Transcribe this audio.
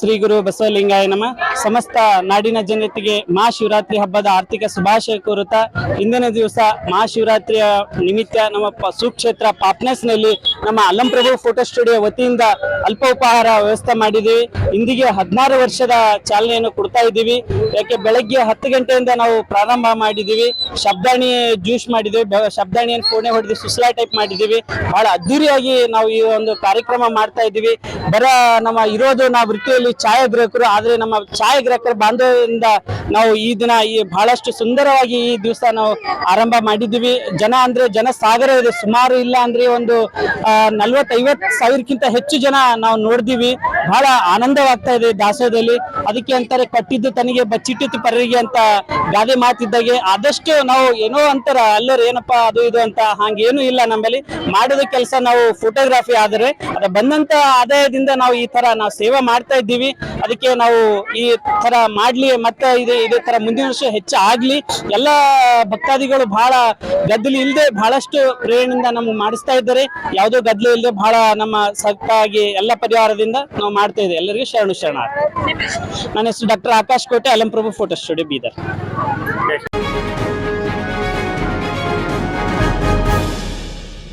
ಶ್ರೀ ಗುರು ಬಸವಲಿಂಗಾಯ ನಮ. ಸಮಸ್ತ ನಾಡಿನ ಜನತೆಗೆ ಮಹಾಶಿವರಾತ್ರಿ ಹಬ್ಬದ ಆರ್ಥಿಕ ಶುಭಾಶಯ ಕೋರುತ್ತಾ, ಇಂದಿನ ದಿವಸ ಮಹಾಶಿವರಾತ್ರಿಯ ನಿಮಿತ್ತ ನಮ್ಮ ಸುಕ್ಷೇತ್ರ ಪಾಪ್ನೆಸ್ನಲ್ಲಿ ನಮ್ಮ ಅಲ್ಲಂಪ್ರಭು ಫೋಟೋ ಸ್ಟುಡಿಯೋ ವತಿಯಿಂದ ಅಲ್ಪ ಉಪಹಾರ ವ್ಯವಸ್ಥೆ ಮಾಡಿದ್ದೀವಿ. ಇಂದಿಗೆ 16 ವರ್ಷದ ಚಾಲನೆಯನ್ನು ಕೊಡ್ತಾ ಇದ್ದೀವಿ. ಯಾಕೆ ಬೆಳಗ್ಗೆ 10 ಗಂಟೆಯಿಂದ ನಾವು ಪ್ರಾರಂಭ ಮಾಡಿದ್ದೀವಿ. ಶಬ್ದಾಣಿ ಜ್ಯೂಸ್ ಮಾಡಿದ್ದೀವಿ, ಶಬ್ದಾಣಿಯನ್ನು ಫೋನೆ ಹೊಡೆದು ಸುಸ್ಲಾ ಟೈಪ್ ಮಾಡಿದ್ದೀವಿ. ಬಹಳ ಅದ್ದೂರಿಯಾಗಿ ನಾವು ಈ ಒಂದು ಕಾರ್ಯಕ್ರಮ ಮಾಡ್ತಾ ಇದ್ದೀವಿ. ನಮ್ಮ ಇರೋದು ನಾವು ವೃತ್ತಿಯಲ್ಲಿ ಛಾಯಾಗ್ರಾಹಕರು, ಆದ್ರೆ ನಮ್ಮ ಛಾಯಾಗ್ರಾಹಕರ ಬಾಂಧವ್ಯದಿಂದ ನಾವು ಈ ದಿನ ಬಹಳಷ್ಟು ಸುಂದರವಾಗಿ ಈ ದಿವಸ ನಾವು ಆರಂಭ ಮಾಡಿದ್ದೀವಿ. ಜನ ಸಾಗರ ಇದೆ. ಸುಮಾರು ಇಲ್ಲ ಅಂದ್ರೆ ಒಂದು 40-50 ಸಾವಿರಕ್ಕಿಂತ ಹೆಚ್ಚು ಜನ ನಾವು ನೋಡಿದೀವಿ. ಬಹಳ ಆನಂದವಾಗ್ತಾ ಇದೆ ದಾಸೋಹದಲ್ಲಿ. ಅದಕ್ಕೆ ಅಂತಾರೆ ಕಟ್ಟಿದ್ದು ತನಗೆ ಬಚ್ಚಿಟ್ಟಿತ್ತು ಪರರಿಗೆ ಅಂತ ಗಾದೆ ಮಾತಿದ್ದಾಗೆ. ಆದಷ್ಟು ನಾವು ಏನೋ ಅಂತಾರ ಅಲ್ಲರ ಏನಪ್ಪಾ ಅದು ಇದು ಅಂತ, ಹಂಗೇನು ಇಲ್ಲ. ನಮ್ಮಲ್ಲಿ ಮಾಡಿದ ಕೆಲಸ ನಾವು ಫೋಟೋಗ್ರಾಫಿ, ಆದರೆ ಅದ ಬಂದಂತ ಆದಾಯದಿಂದ ನಾವು ಈ ತರ ನಾವು ಸೇವೆ ಮಾಡ್ತಾ ಇದ್ದೀವಿ. ಅದಕ್ಕೆ ನಾವು ಈ ತರ ಮಾಡ್ಲಿ, ಮತ್ತೆ ಇದೇ ತರ ಮುಂದಿನ ವರ್ಷ ಹೆಚ್ಚು ಆಗ್ಲಿ. ಎಲ್ಲ ಭಕ್ತಾದಿಗಳು ಬಹಳ ಗದ್ದಲು ಇಲ್ಲದೆ ಬಹಳಷ್ಟು ಪ್ರೇರಣೆಯಿಂದ ನಮ್ಗೆ ಮಾಡಿಸ್ತಾ ಇದ್ದಾರೆ. ಯಾವುದೋ ಗದ್ದಲು ಇಲ್ಲದೆ ಬಹಳ ನಮ್ಮ ಸಕ್ತಾಗಿ ಎಲ್ಲ ಪರಿವಾರದಿಂದ ನಾವು ಮಾಡ್ತಾ ಇದ್ದೇವೆ. ಎಲ್ಲರಿಗೂ ಶರಣ. ನನ್ನ ಹೆಸರು ಡಾಕ್ಟರ್ ಆಕಾಶ್ ಕೋಟೆ, ಅಲ್ಲಂಪ್ರಭು ಫೋಟೋ ಸ್ಟುಡಿಯೋ, ಬೀದರ್.